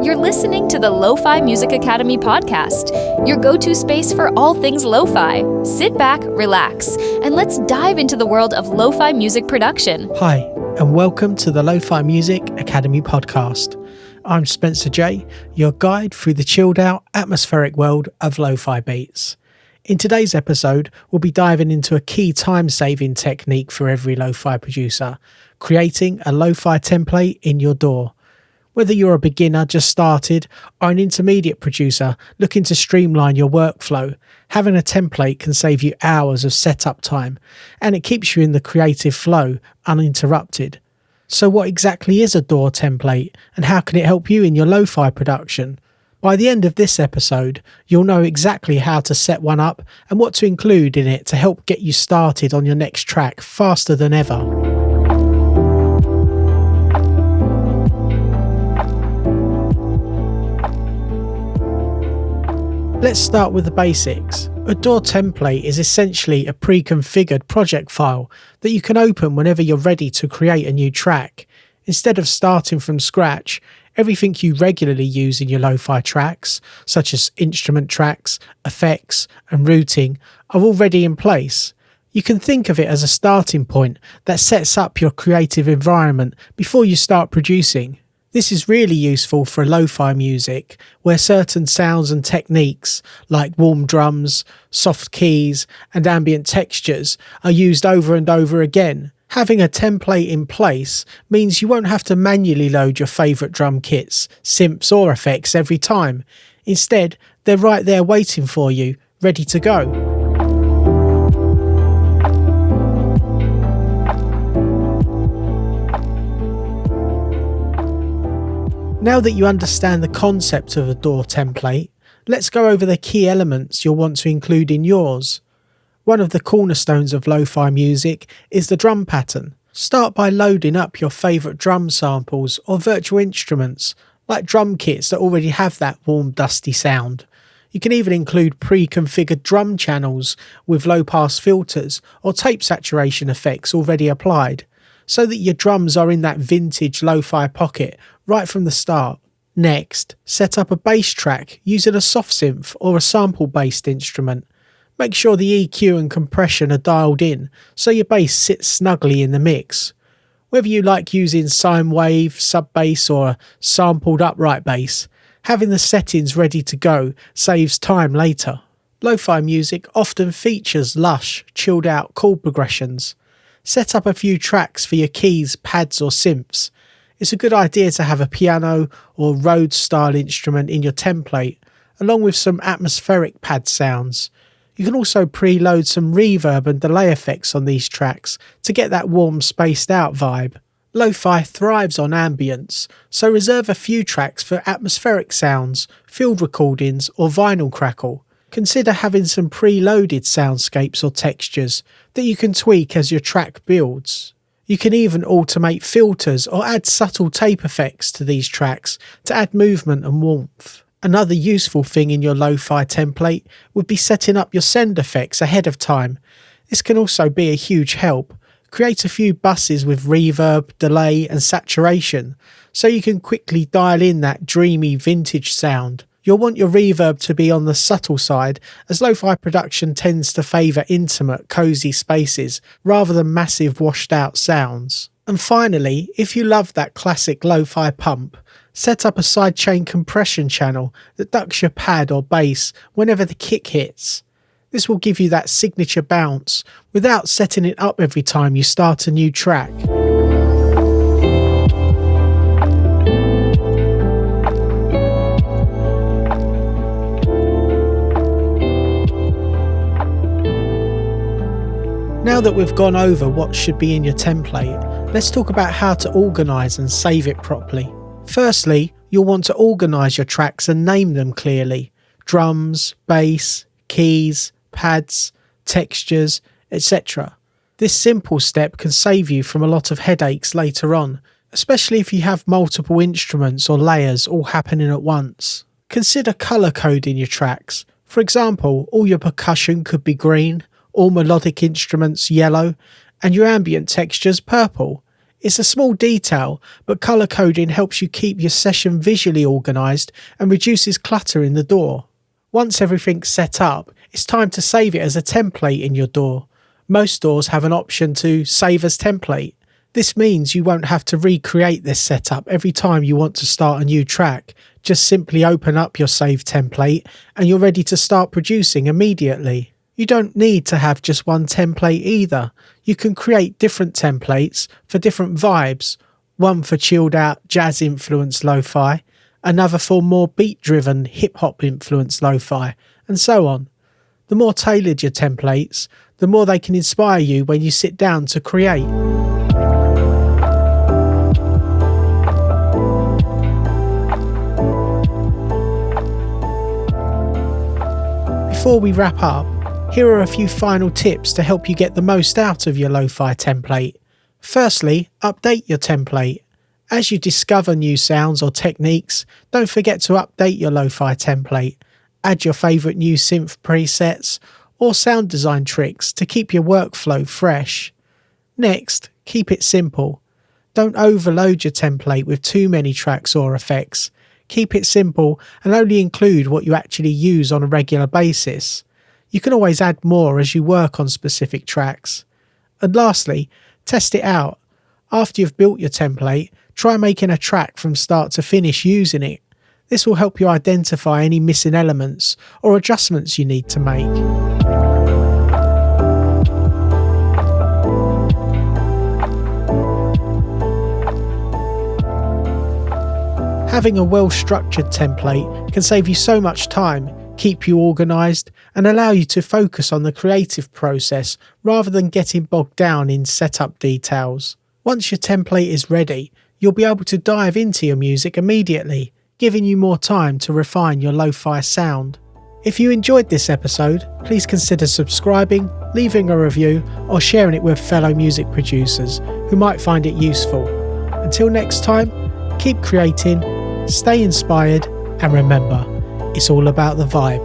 You're listening to the Lofi Music Academy podcast, your go-to space for all things lo-fi. Sit back, relax, and let's dive into the world of lo-fi music production. Hi, and welcome to the Lofi Music Academy podcast. I'm Spencer J, your guide through the chilled-out, atmospheric world of lo-fi beats. In today's episode, we'll be diving into a key time-saving technique for every lo-fi producer, creating a lo-fi template in your DAW. Whether you're a beginner just started or an intermediate producer looking to streamline your workflow, having a template can save you hours of setup time, and it keeps you in the creative flow uninterrupted. So what exactly is a DAW template, and how can it help you in your lo-fi production? By the end of this episode, you'll know exactly how to set one up and what to include in it to help get you started on your next track faster than ever. Let's start with the basics. A DAW template is essentially a pre-configured project file that you can open whenever you're ready to create a new track. Instead of starting from scratch, everything you regularly use in your lo-fi tracks, such as instrument tracks, effects, and routing, are already in place. You can think of it as a starting point that sets up your creative environment before you start producing. This is really useful for lo-fi music, where certain sounds and techniques, like warm drums, soft keys, and ambient textures, are used over and over again. Having a template in place means you won't have to manually load your favourite drum kits, synths or effects every time. Instead, they're right there waiting for you, ready to go. Now that you understand the concept of a DAW template, let's go over the key elements you'll want to include in yours. One of the cornerstones of lo-fi music is the drum pattern. Start by loading up your favourite drum samples or virtual instruments, like drum kits that already have that warm, dusty sound. You can even include pre-configured drum channels with low-pass filters or tape saturation effects already applied, so that your drums are in that vintage lo-fi pocket right from the start. Next, set up a bass track using a soft synth or a sample-based instrument. Make sure the EQ and compression are dialed in so your bass sits snugly in the mix. Whether you like using sine wave, sub bass or a sampled upright bass, having the settings ready to go saves time later. Lo-fi music often features lush, chilled out chord progressions. Set up a few tracks for your keys, pads or synths. It's a good idea to have a piano or Rhodes style instrument in your template, along with some atmospheric pad sounds. You can also preload some reverb and delay effects on these tracks to get that warm, spaced out vibe. Lo-fi thrives on ambience, so reserve a few tracks for atmospheric sounds, field recordings or vinyl crackle. Consider having some preloaded soundscapes or textures that you can tweak as your track builds. You can even automate filters or add subtle tape effects to these tracks to add movement and warmth. Another useful thing in your lo-fi template would be setting up your send effects ahead of time. This can also be a huge help. Create a few buses with reverb, delay and saturation so you can quickly dial in that dreamy vintage sound. You'll want your reverb to be on the subtle side, as lo-fi production tends to favour intimate, cosy spaces rather than massive washed out sounds. And finally, if you love that classic lo-fi pump, set up a sidechain compression channel that ducks your pad or bass whenever the kick hits. This will give you that signature bounce without setting it up every time you start a new track. Now that we've gone over what should be in your template, let's talk about how to organise and save it properly. Firstly, you'll want to organise your tracks and name them clearly. Drums, bass, keys, pads, textures, etc. This simple step can save you from a lot of headaches later on, especially if you have multiple instruments or layers all happening at once. Consider colour coding your tracks. For example, all your percussion could be green, all melodic instruments yellow, and your ambient textures purple. It's a small detail, but colour coding helps you keep your session visually organised and reduces clutter in the DAW. Once everything's set up, it's time to save it as a template in your DAW. Most DAWs have an option to save as template. This means you won't have to recreate this setup every time you want to start a new track. Just simply open up your save template and you're ready to start producing immediately. You don't need to have just one template either. You can create different templates for different vibes. One for chilled out jazz influenced lo-fi, another for more beat driven hip hop influenced lo-fi, and so on. The more tailored your templates, the more they can inspire you when you sit down to create. Before we wrap up, here are a few final tips to help you get the most out of your lo-fi template. Firstly, update your template. As you discover new sounds or techniques, don't forget to update your lo-fi template. Add your favourite new synth presets or sound design tricks to keep your workflow fresh. Next, keep it simple. Don't overload your template with too many tracks or effects. Keep it simple and only include what you actually use on a regular basis. You can always add more as you work on specific tracks. And lastly, test it out. After you've built your template, try making a track from start to finish using it. This will help you identify any missing elements or adjustments you need to make. Having a well-structured template can save you so much time, keep you organised, and allow you to focus on the creative process rather than getting bogged down in setup details. Once your template is ready, you'll be able to dive into your music immediately, giving you more time to refine your lo-fi sound. If you enjoyed this episode, please consider subscribing, leaving a review, or sharing it with fellow music producers who might find it useful. Until next time, keep creating, stay inspired, and remember, it's all about the vibe.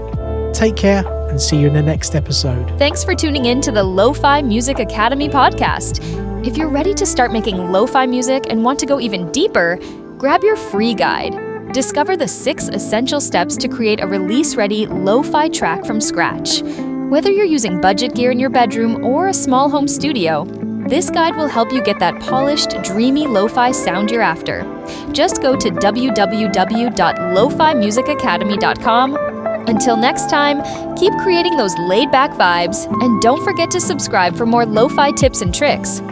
Take care and see you in the next episode. Thanks for tuning in to the Lo-Fi Music Academy podcast. If you're ready to start making lo-fi music and want to go even deeper, grab your free guide. Discover the 6 essential steps to create a release-ready lo-fi track from scratch. Whether you're using budget gear in your bedroom or a small home studio, this guide will help you get that polished, dreamy lo-fi sound you're after. Just go to www.lofimusicacademy.com. Until next time, keep creating those laid-back vibes, and don't forget to subscribe for more lo-fi tips and tricks.